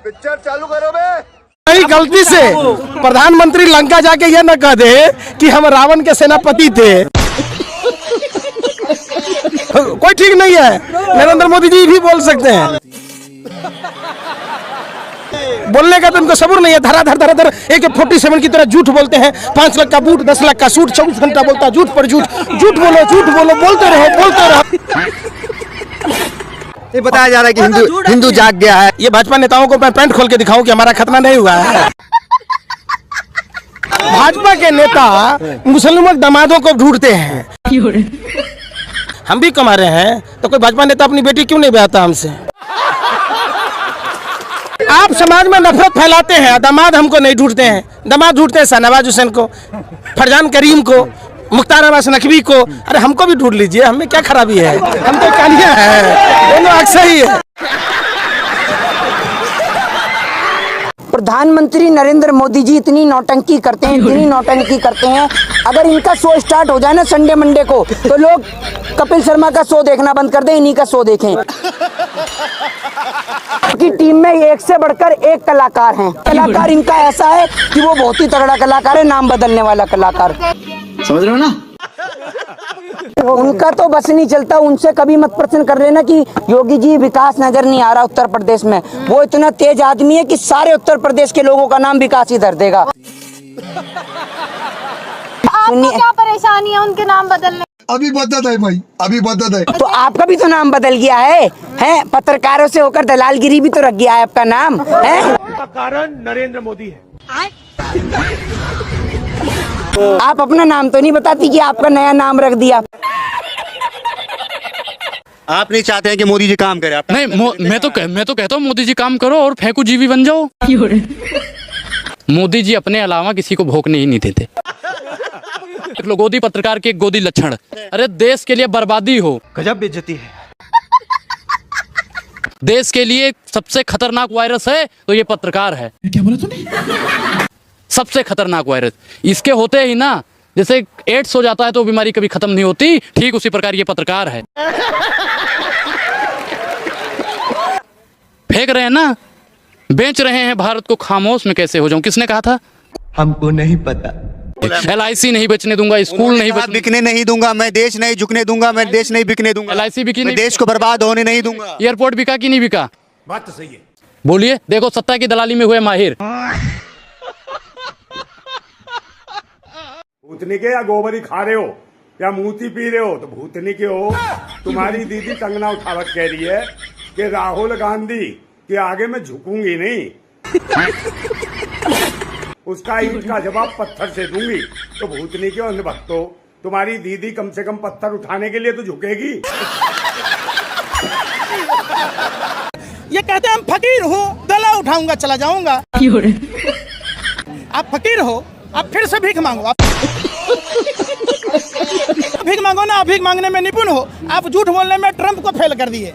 Picture चालू करो बे। कहीं गलती से प्रधानमंत्री लंका जाके ये न कह दे कि हम रावण के सेनापति थे। कोई ठीक नहीं है, नरेंद्र मोदी जी भी बोल सकते हैं। बोलने का तो उनको सबूर नहीं है। धराधर AK-47 की तरह झूठ बोलते हैं। 5 लाख का बूट, 10 लाख का सूट, 24 घंटा बोलता है झूठ पर झूठ। झूठ बोलो, बोलते रहो। ये बताया जा रहा है कि हिंदू जाग गया है। ये भाजपा नेताओं को मैं पैंट खोल के दिखाऊं कि हमारा खतना नहीं हुआ है। भाजपा के नेता मुसलमान दामादों को ढूंढते हैं। हम भी कमा रहे हैं तो कोई भाजपा नेता अपनी बेटी क्यों नहीं ब्याहता हमसे? आप समाज में नफरत फैलाते हैं। दामाद हमको नहीं ढूंढते हैं, दामाद ढूंढते हैं शाहनवाज हुसैन को, फरजान करीम को, मुख्तार अब्बास नकवी को। अरे हमको भी ढूंढ लीजिए, हमें क्या खराबी है? हम तो कालिया हैं, दोनों अक्सर ही है। प्रधानमंत्री नरेंद्र मोदी जी इतनी नौटंकी करते हैं, अगर इनका शो स्टार्ट हो जाए ना संडे मंडे को, तो लोग कपिल शर्मा का शो देखना बंद कर दें, इन्हीं का शो देखें। की टीम में एक से बढ़कर एक कलाकार हैं। कलाकार इनका ऐसा है कि वो बहुत ही तगड़ा कलाकार है, नाम बदलने वाला कलाकार। समझ रहे हो ना? उनका तो बस नहीं चलता। उनसे कभी मत प्रश्न कर लेना कि योगी जी विकास नजर नहीं आ रहा उत्तर प्रदेश में। वो इतना तेज आदमी है कि सारे उत्तर प्रदेश के लोगों का नाम विकास ही धर देगा। आपको क्या परेशानी है उनके नाम बदलने? अभी बदत है भाई, अभी बदत है। तो आपका भी तो नाम बदल गया है, हैं? पत्रकारों से होकर दलालगिरी भी तो रख गया है आपका नाम, है? कारण नरेंद्र मोदी है। आप अपना नाम तो नहीं बताती कि आपका नया नाम रख दिया। आप नहीं चाहते हैं कि मोदी जी काम करे? आप नहीं, मैं तो कहता हूँ मोदी जी काम करो और फेंकू जीवी बन जाओ। मोदी जी अपने अलावा किसी को भोंकने ही नहीं देते। गोदी पत्रकार के गोदी लक्षण। अरे देश के लिए बर्बादी हो, गजब बेइज्जती है। देश के लिए सबसे खतरनाक वायरस है तो ये पत्रकार है। क्या बोला तूने? सबसे खतरनाक वायरस इसके होते ही ना, जैसे एड्स हो जाता है तो बीमारी कभी खत्म नहीं होती, ठीक उसी प्रकार ये पत्रकार है। फेंक रहे हैं ना, बेच रहे हैं भारत को। खामोश में कैसे हो जाऊं? किसने कहा था? हमको नहीं पता। LIC नहीं बेचने दूंगा, स्कूल नहीं बिकने नहीं दूंगा, मैं देश नहीं झुकने दूंगा, मैं देश नहीं बिकने दूंगा। LIC बिकी नहीं, देश को बर्बाद होने नहीं दूंगा। एयरपोर्ट बिका कि नहीं बिका? बात तो सही है। बोलिए, देखो सत्ता की दलाली में हुए माहिर। भूतनी के या गोबरी खा रहे हो या मूती पी रहे हो तो भूतनी के हो। तुम्हारी दीदी टंगना उठावत कह रही है कि राहुल गांधी के आगे मैं झुकूंगी नहीं। उसका ईंट का जवाब पत्थर से दूंगी। तो भूतनी के अंध भक्तों, तुम्हारी दीदी कम से कम पत्थर उठाने के लिए तो झुकेगी। ये कहते हैं हम फकीर हो, गला उठाऊंगा चला जाऊंगा। आप फकीर हो, आप फिर से भीख मांगो। आप भीख मांगो ना, आप भीख मांगने में निपुण हो। आप झूठ बोलने में ट्रंप को फेल कर दिए।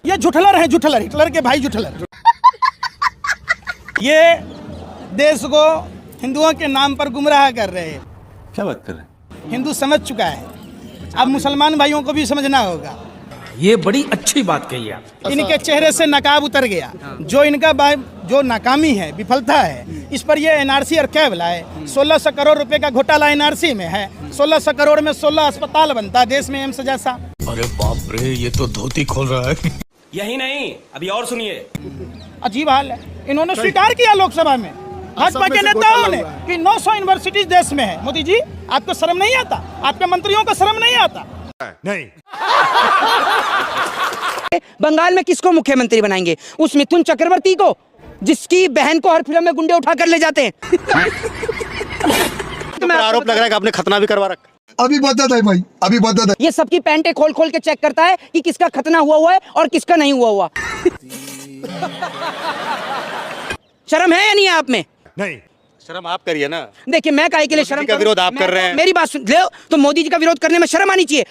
ये झूठलर है, झूठलर, हिटलर के भाई झूठलर। ये देश को हिंदुओं के नाम पर गुमराह कर रहे हैं। क्या बात कर रहे हैं? हिंदू समझ चुका है, अब मुसलमान भाइयों को भी समझना होगा। ये बड़ी अच्छी बात कही आप। इनके चेहरे से नकाब उतर गया। जो इनका जो नाकामी है, विफलता है, इस पर ये NRC और कैब लाए। 1600 करोड़ रुपए का घोटाला NRC में है। 1600 करोड़ में 16 अस्पताल बनता देश में, एम्स जैसा। अरे बाप रे, ये तो धोती खोल रहा है। यही नहीं, अभी और सुनिए। अजीब हाल है। इन्होंने स्वीकार किया लोकसभा में, भाजपा के नेताओं ने, कि 900 यूनिवर्सिटीज देश में है। मोदी जी, आपको शर्म नहीं आता? आपके मंत्रियों को शर्म नहीं आता? नहीं। बंगाल में किसको मुख्यमंत्री बनाएंगे? उस मिथुन चक्रवर्ती को, जिसकी बहन को हर फिल्म में गुंडे उठा कर ले जाते हैं। तो आरोप लग रहा है कि आपने खतना भी करवा रखा। अभी बदत है भाई, अभी बदत है। ये सबकी पैंटें खोल खोल के चेक करता है कि किसका खतना हुआ है और किसका नहीं हुआ। शर्म है या नहीं आप में? नहीं, शर्म आप करिए ना। देखिए, मैं काहे के लिए शर्म का विरोध आप कर रहे हैं? मेरी बात सुन लो, तो मोदी जी का विरोध करने में शर्म आनी चाहिए।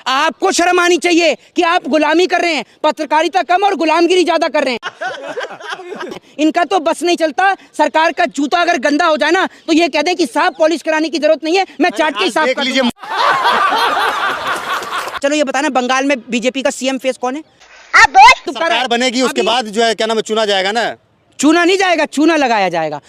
आपको शर्म आनी चाहिए कि आप गुलामी कर रहे हैं। पत्रकारिता कम और गुलामगिरी ज्यादा कर रहे हैं। इनका तो बस नहीं चलता। सरकार का जूता अगर गंदा हो जाए ना, तो ये कह दें कि साहब पॉलिश कराने की जरूरत नहीं है, मैं चाट के ही साफ कर दूंगा। चलो ये बताना, बंगाल में बीजेपी का CM फेस कौन है? सरकार बनेगी उसके बाद जो है क्या नाम है चुना जाएगा ना। चूना नहीं जाएगा, चूना लगाया जाएगा।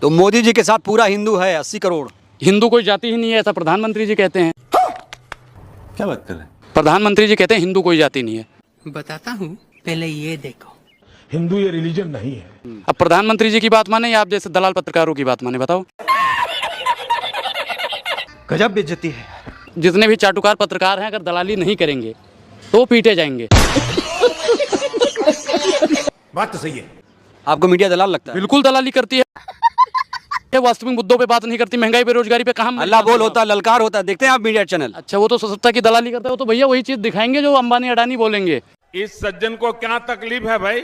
तो मोदी जी के साथ पूरा हिंदू है 80 करोड़। हिंदू कोई जाति ही नहीं है, ऐसा प्रधानमंत्री जी कहते हैं। क्या बात कर रहे हैं? प्रधानमंत्री जी कहते हैं हिंदू कोई जाति नहीं है। बताता हूँ, पहले ये देखो। हिंदू ये रिलीजन नहीं है। अब प्रधानमंत्री जी की बात माने या आप जैसे दलाल पत्रकारों की बात माने, बताओ। गजब बेइज्जती है। जितने भी चाटुकार पत्रकार हैं अगर दलाली नहीं करेंगे तो पीटे जाएंगे। बात तो सही है। आपको मीडिया दलाल लगता है? बिल्कुल दलाली करती है, वास्तविक मुद्दों पे बात नहीं करती। महंगाई बेरोजगारी पे कहाँ अल्लाह बोल होता, ललकार होता। देखते हैं आप मीडिया चैनल? अच्छा, वो तो सत्ता की दलाली करता है, वो तो भैया वही चीज दिखाएंगे जो अंबानी अडानी बोलेंगे। इस सज्जन को क्या तकलीफ है भाई?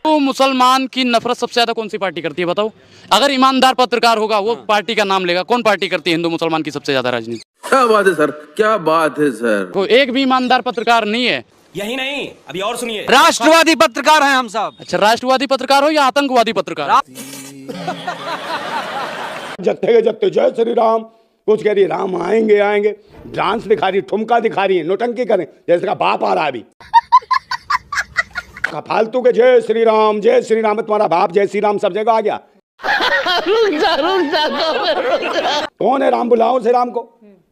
तो मुसलमान की नफरत सबसे ज्यादा कौन सी पार्टी करती है बताओ? अगर ईमानदार पत्रकार होगा वो पार्टी का नाम लेगा। कौन पार्टी करती है हिंदू मुसलमान की सबसे ज्यादा राजनीति? क्या बात है सर, क्या बात है सर। कोई एक भी ईमानदार पत्रकार नहीं है। यही नहीं, अभी और सुनिए। राष्ट्रवादी पत्रकार हैं हम सब। अच्छा, राष्ट्रवादी पत्रकार हो या आतंकवादी पत्रकार? जत्थे के जत्थे जय श्री राम, कुछ कह रही राम आएंगे आएंगे, डांस दिखा रही, ठुमका दिखा रही है, नोटंकी करें जैसे का बाप आ रहा है अभी। फालतू के जय श्री राम तुम्हारा बाप जय श्री राम सब जगह आ गया। कौन है राम? बुलाओ से राम को।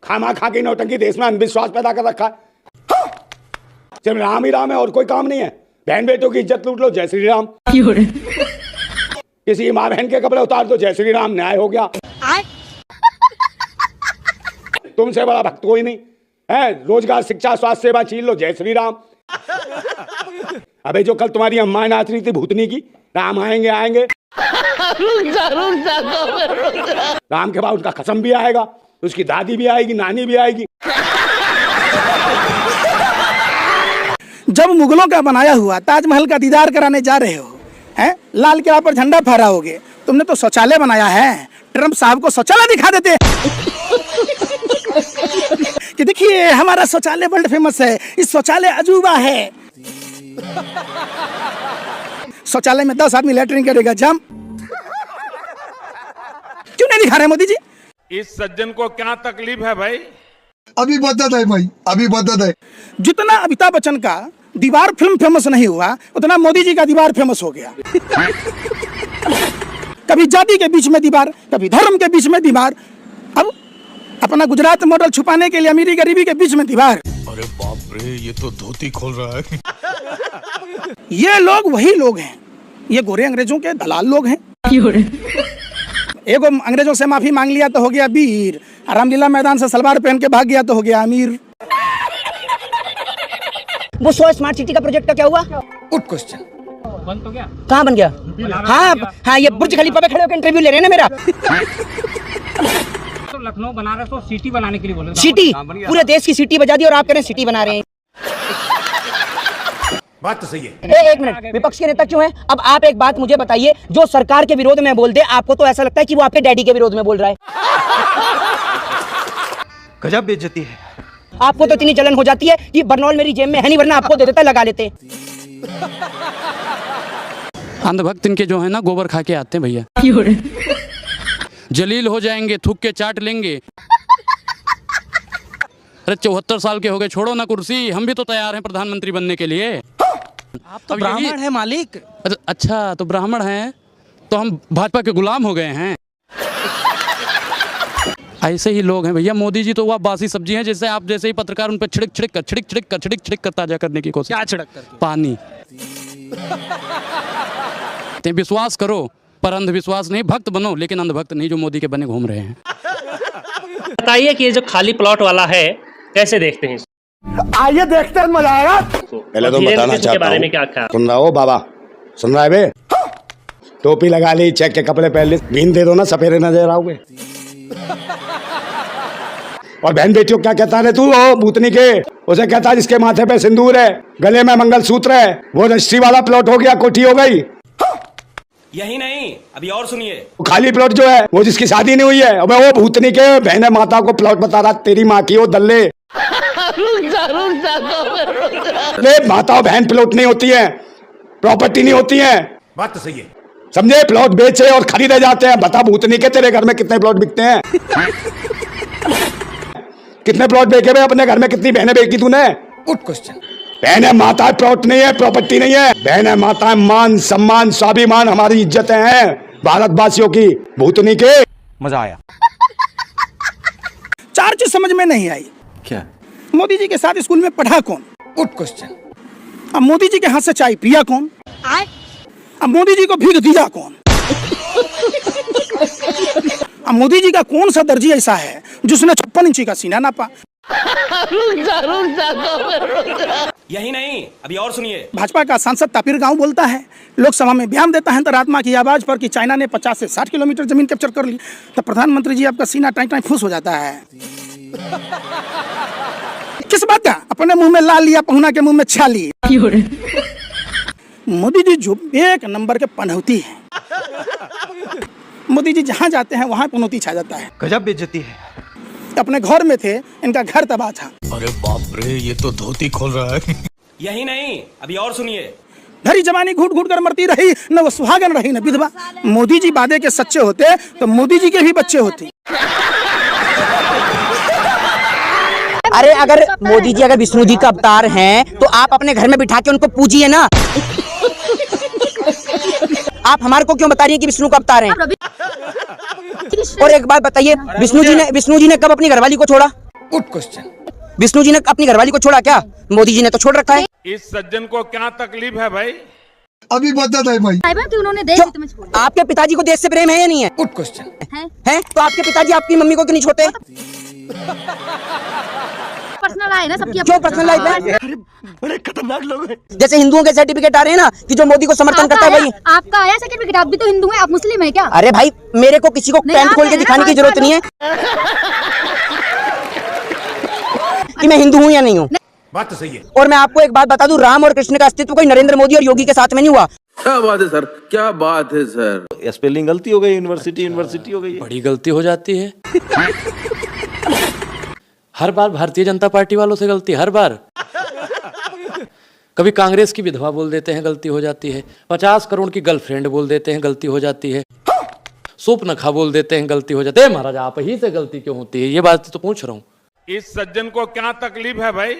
खामा खा के नौटंकी देश में अंधविश्वास पैदा कर रखा है। सिर्फ राम ही राम है और कोई काम नहीं है। बहन बेटों की इज्जत लूट लो, जय श्री राम। किसी माँ बहन के कपड़े उतार दो, जय श्री राम, न्याय हो गया। तुमसे बड़ा भक्त कोई नहीं है। रोजगार, शिक्षा, स्वास्थ्य सेवा छीन लो, जय श्री राम। अबे जो कल तुम्हारी अम्मा नाच रही थी भूतनी की, राम आएंगे आएंगे, राम के बाद उसका कसम भी आएगा, उसकी दादी भी आएगी, नानी भी आएगी। जब मुगलों का बनाया हुआ ताजमहल का दीदार कराने जा रहे हो, हैं? लाल किला पर झंडा फहराओगे। तुमने तो शौचालय बनाया है, ट्रम्प साहब को शौचालय दिखा देते कि देखिए हमारा शौचालय वर्ल्ड फेमस है, इस शौचालय अजूबा है। शौचालय में 10 आदमी लैट्रिन करेगा, जम। क्यों नहीं दिखा रहे मोदी जी? इस सज्जन को क्या तकलीफ है भाई? अभी बदत है भाई, अभी बदत है। जितना अमिताभ बच्चन का दीवार फिल्म फेमस नहीं हुआ, उतना मोदी जी का दीवार फेमस हो गया। कभी जाति के बीच में दीवार, कभी धर्म के बीच में दीवार, अब अपना गुजरात मॉडल छुपाने के लिए अमीरी गरीबी के बीच में दीवार। अरे बाप रे, ये तो धोती खोल रहा है। ये लोग वही लोग हैं, ये गोरे अंग्रेजों के दलाल लोग हैं। एगो अंग्रेजों से माफी मांग लिया तो हो गया वीर, रामलीला मैदान से सलवार पहन के भाग गया तो हो गया अमीर। वो 100 स्मार्ट सिटी का प्रोजेक्ट का क्या हुआ? Good question. बन तो गया? कहाँ बन गया? हाँ, ये बुर्ज खलीफा पे खड़े होकर इंटरव्यू ले रहे हैं ना मेरा। तो लखनऊ बनारस को सिटी बनाने के लिए बोले। सिटी, पूरे देश की सिटी बजा दी और आप कह रहे हैं सिटी बना रहे हैं। बात तो सही है। एक मिनट, विपक्ष के नेता क्यों हैं? अब आप एक बात मुझे बताइए, जो सरकार के विरोध में बोल दे, आपको तो ऐसा लगता है कि वो आपके डैडी के विरोध में बोल रहा है। गजब बेइज्जती है। आपको तो इतनी जलन हो जाती है कि बर्नौल मेरी जेब में है नहीं, वरना आपको दे देता, लगा लेते। अंधभक्त इनके जो है ना गोबर खा के आते हैं भैया। जलील हो जाएंगे, थूक के चाट लेंगे। अरे 74 साल के हो गए, छोड़ो ना कुर्सी, हम भी तो तैयार हैं प्रधानमंत्री बनने के लिए। आप तो ब्राह्मण है मालिक। अच्छा, तो ब्राह्मण हैं तो हम भाजपा के गुलाम हो गए हैं। ऐसे ही लोग हैं भैया। मोदी जी तो वह बासी सब्जी हैं, जैसे आप जैसे ही पत्रकार उन पर छिड़क कर ताजा करने की कोशिश। क्या छिड़क कर? पानी। ते विश्वास करो पर अंधविश्वास नहीं, भक्त बनो लेकिन अंधभक्त नहीं, जो मोदी के बने घूम रहे हैं। बताइए कि ये जो खाली प्लॉट वाला है कैसे देखते हैं? आइए देखते हैं, मजा आएगा। पहले तो बताना चाहता बारे में हूँ, क्या ख्याल? सुन रहा हो बाबा? सुन रहा है बे? टोपी लगा ली, चेक के कपड़े पहन ली, बीन दे दो ना, सफेरे नजर आओगे। और बहन बेटियों क्या कहता है तू? हो भूतनी के, उसे कहता है जिसके माथे पे सिंदूर है, गले में मंगलसूत्र है, वो रजिस्ट्री वाला प्लॉट हो गया, कोठी हो गई। यही नहीं, अभी और सुनिए। खाली प्लॉट जो है वो जिसकी शादी नहीं हुई है, अबे वो भूतनी के बहने माता को प्लॉट बता रहा, तेरी माँ की वो दल्ले। माता बहन प्लॉट नहीं होती है, प्रॉपर्टी नहीं होती है। बात तो सही है। समझे? प्लॉट बेचे और खरीदे जाते हैं। बता भूतनी के तेरे घर में कितने प्लॉट बिकते हैं? कितने प्लॉट बेचे हुए अपने घर में, कितनी बहनें बेची तूने? Good question. बहन है माता, प्लॉट नहीं है, प्रॉपर्टी नहीं है। बहन है माता, मान सम्मान स्वाभिमान हमारी इज्जतें हैं भारतवासियों की, भूतनी के। मजा आया। चार चीज समझ में नहीं आई। क्या? मोदी जी के साथ स्कूल में पढ़ा कौन? Good question. अब मोदी जी के हाथ से चाय पिया कौन? अब मोदी जी को भीख दिया कौन? अब मोदी जी का कौन सा दर्जी ऐसा है जिसने 56 इंची का सीना नापा? यही नहीं, अभी और सुनिए। भाजपा का सांसद तापिर गांव बोलता है, लोकसभा में बयान देता है अंतरात्मा की आवाज पर कि चाइना ने 50 से 60 किलोमीटर जमीन कैप्चर कर ली, तो प्रधानमंत्री जी आपका सीना टाइम टाइम फुस हो जाता है। किस बात का? अपने मुंह में ला लिया, पहुना के मुंह में छा ली। मोदी जी जो एक नंबर के पनौती है। मोदी जी जहाँ जाते हैं वहाँ पनौती छा जाता है। गजब बेइज्जती है। अपने घर में थे, इनका घर तबाह था। अरे बाप रे, ये तो धोती खोल रहा है। यही नहीं, अभी और सुनिए। भरी जवानी घूट घूट कर मरती रही, न वो सुहागन रही न विधवा। मोदी जी वादे के सच्चे होते तो मोदी जी के भी बच्चे होते। अरे अगर मोदी जी अगर विष्णु जी का अवतार हैं तो आप अपने घर में बिठा के उनको पूजिए ना। आप हमारे को क्यों बता रही हैं कि विष्णु का अवतार हैं? और एक बात बताइए, विष्णु जी ने कब अपनी घरवाली को छोड़ा? Good question. विष्णु जी ने अपनी घरवाली को छोड़ा क्या? मोदी जी ने तो छोड़ रखा है। इस सज्जन को क्या तकलीफ है भाई? अभी बता है भाई। कि उन्होंने देश हित में छोड़ा। आपके पिताजी को देश से प्रेम है या नहीं है? Good question. है तो आपके पिताजी आपकी मम्मी को क्यों नहीं छोड़ते? पर्सनल है ना सबकी। क्यों पर्सनल लाइफ है? अरे बड़े खतरनाक लोग हैं। जैसे हिंदुओं के सर्टिफिकेट आ रहे हैं ना कि जो मोदी को समर्थन करता है वही। आपका आया सर्टिफिकेट? आप भी तो हिंदू हैं, आप मुस्लिम है क्या? अरे भाई, मेरे को किसी को पैंट खोल के दिखाने की जरूरत नहीं है कि मैं हिंदू हूँ या नहीं हूँ। बात तो सही है। और मैं आपको एक बात बता दूं, राम और कृष्ण का अस्तित्व कोई नरेंद्र मोदी और योगी के साथ में नहीं हुआ। क्या बात है सर, क्या बात है सर। स्पेलिंग गलती हो गई, यूनिवर्सिटी हो गई। बड़ी गलती हो जाती है। हर बार भारतीय जनता पार्टी वालों से गलती, हर बार। कभी कांग्रेस की विधवा बोल देते हैं, गलती हो जाती है। 50 करोड़ की गर्लफ्रेंड बोल देते हैं, गलती हो जाती है। सूपनखा बोल देते हैं, गलती हो जाती है। महाराज आप ही से गलती क्यों होती है, ये बात तो पूछ रहा हूँ। इस सज्जन को क्या तकलीफ है भाई?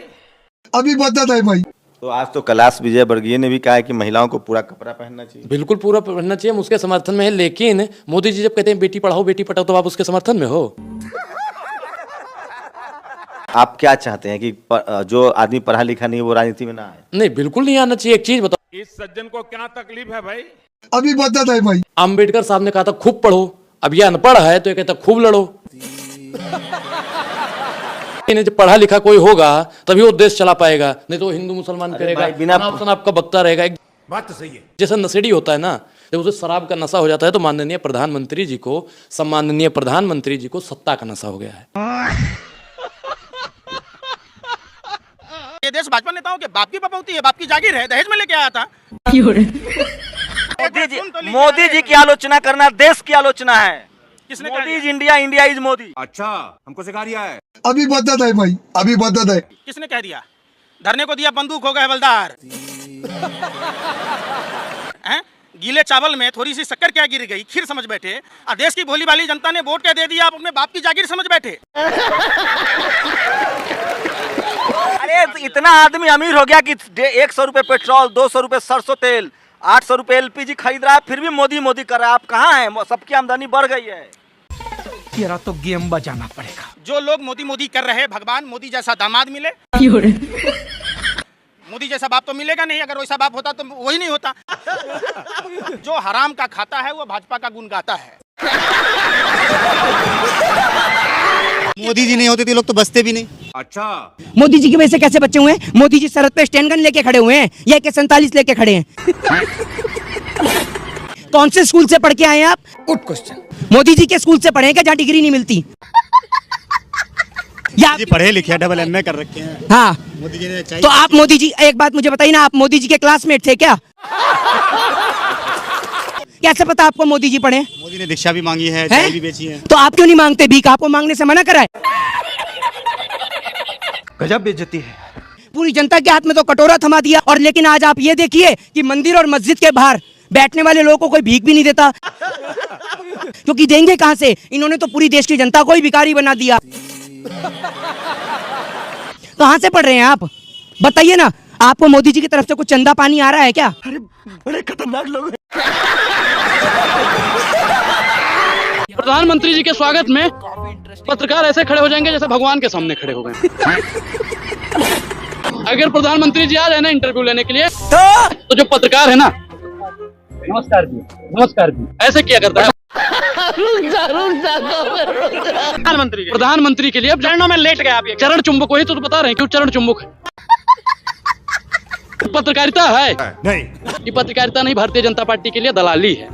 अभी बता है भाई। तो आज तो कैलाश विजयवर्गीय ने भी कहा है कि महिलाओं को पूरा कपड़ा पहनना चाहिए। बिल्कुल पूरा पहनना चाहिए, हम उसके समर्थन में है। लेकिन मोदी जी जब कहते हैं बेटी पढ़ाओ बेटी पढ़ाओ, तो आप उसके समर्थन में हो? आप क्या चाहते हैं कि जो आदमी पढ़ा लिखा नहीं वो राजनीति में ना आए? नहीं, बिल्कुल नहीं आना चाहिए। एक चीज बताओ, इस सज्जन को क्या तकलीफ है भाई? अभी बता है भाई। अम्बेडकर साहब ने कहा था खूब पढ़ो, अब ये अनपढ़ है तो ये कहता खूब लड़ो। जब पढ़ा लिखा कोई होगा तभी वो देश चला पाएगा, नहीं तो हिंदू मुसलमान करेगा, बिना ऑप्शन आपका बकता रहेगा। बात तो सही है। जैसे नशेड़ी होता है ना, जब उसे शराब का नशा हो जाता है तो माननीय प्रधानमंत्री जी को सत्ता का नशा हो गया है। ये देश भाजपा नेताओं के बाप की बपौती है, बाप की जागीर है, दहेज में लेके आया था। मोदी जी की आलोचना करना देश की आलोचना है। किसने Modi is India, India is Modi. अच्छा, हमको सिखा दिया है। अभी बता है भाई। अभी बता है। किसने कह दिया? धरने को दिया बंदूक हो गए हवलदार। हैं? गीले चावल में थोड़ी सी शक्कर क्या गिर गई, खीर समझ बैठे। देश की भोली भाली जनता ने वोट क्या दे दिया, आप अपने बाप की जागीर समझ बैठे। अरे इतना आदमी अमीर हो गया कि 100 रुपए पेट्रोल, 200 रुपए सरसों तेल, 800 रुपए एलपीजी खरीद रहा है, फिर भी मोदी मोदी कर रहा है। आप कहाँ हैं? सबकी आमदनी बढ़ गई है। तेरा तो गेम बजाना पड़ेगा। जो लोग मोदी मोदी कर रहे हैं, भगवान मोदी जैसा दामाद मिले। मोदी जैसा बाप तो मिलेगा नहीं, अगर वैसा बाप होता तो वही नहीं होता। जो हराम का खाता है वो भाजपा का गुण गाता है। मोदी जी नहीं होते थे लोग तो बचते भी नहीं। अच्छा, मोदी जी की वजह से कैसे बच्चे हुए हैं? मोदी जी सरहद पे स्टैंड गन लेके खड़े हुए हैं या AK-47 लेके खड़े हैं? कौन से स्कूल से पढ़ के आए हैं आप? Good question. मोदी जी के स्कूल से पढ़े हैं क्या जहाँ डिग्री नहीं मिलती? या जी पढ़े लिखे डबल MA कर रखे हैं। हाँ, मोदी जी ने चाहिए। तो आप मोदी जी, एक बात मुझे बताइए ना, आप मोदी जी के क्लासमेट थे क्या? कैसे पता आपको मोदी जी पढ़े? मोदी ने दीक्षा भी मांगी है, चाय भी बेची है। तो आप क्यों नहीं मांगते भीख? आपको मांगने से मना करा है? गजब बेइज्जती है। पूरी जनता के हाथ में तो कटोरा थमा दिया। और लेकिन आज आप ये देखिए कि मंदिर और मस्जिद के बाहर बैठने वाले लोगों को कोई भीख भी नहीं देता। क्योंकि देंगे कहां से? इन्होंने तो पूरी देश की जनता को ही भिखारी बना दिया। कहाँ से पढ़ रहे हैं आप? बताइए ना, आपको मोदी जी की तरफ से कुछ चंदा पानी आ रहा है क्या? अरे बड़े खतरनाक लोग हैं। प्रधानमंत्री जी के स्वागत में पत्रकार ऐसे खड़े हो जाएंगे जैसे भगवान के सामने खड़े हो गए। अगर प्रधानमंत्री जी आ जाए ना इंटरव्यू लेने के लिए तो जो पत्रकार है ना, नमस्कार जी, नमस्कार जी, ऐसे किया करता है। प्रधानमंत्री के लिए अब चरणों में लेट गए आप। चरण चुंबक, वही तो बता रहे हैं क्यों चरण चुंबक है। पत्रकारिता है नहीं, ये पत्रकारिता नहीं, भारतीय जनता पार्टी के लिए दलाली है।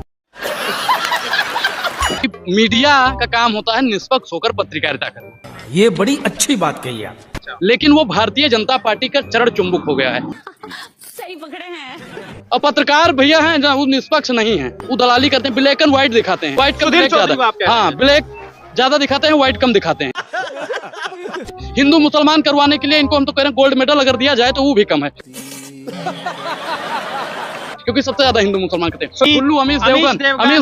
मीडिया का काम होता है निष्पक्ष होकर पत्रकारिता करना। ये बड़ी अच्छी बात कही आप। लेकिन वो भारतीय जनता पार्टी का चरण चुंबक हो गया है। सही पकड़े हैं। और पत्रकार भैया हैं जहाँ वो निष्पक्ष नहीं है, वो दलाली करते हैं, ब्लैक एंड व्हाइट दिखाते हैं। व्हाइट कम ब्लैक ज्यादा, हाँ ब्लैक ज्यादा दिखाते हैं, व्हाइट कम दिखाते हैं। हिंदू मुसलमान करवाने के लिए इनको हम तो कह रहे हैं गोल्ड मेडल अगर दिया जाए तो वो भी कम है, क्योंकि सबसे ज्यादा हिंदू मुसलमान करते हैं। कुल्लू अमीश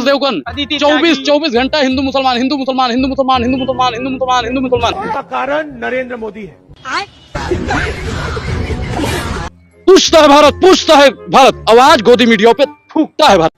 देवगन 24 घंटा हिंदू मुसलमान, हिंदू मुसलमान, हिंदू मुसलमान, हिंदू मुसलमान, हिंदू मुसलमान, हिंदू मुसलमान। का कारण नरेंद्र मोदी है। पूछता है भारत, पूछता है भारत, आवाज गोदी मीडिया पे फूकता है भारत।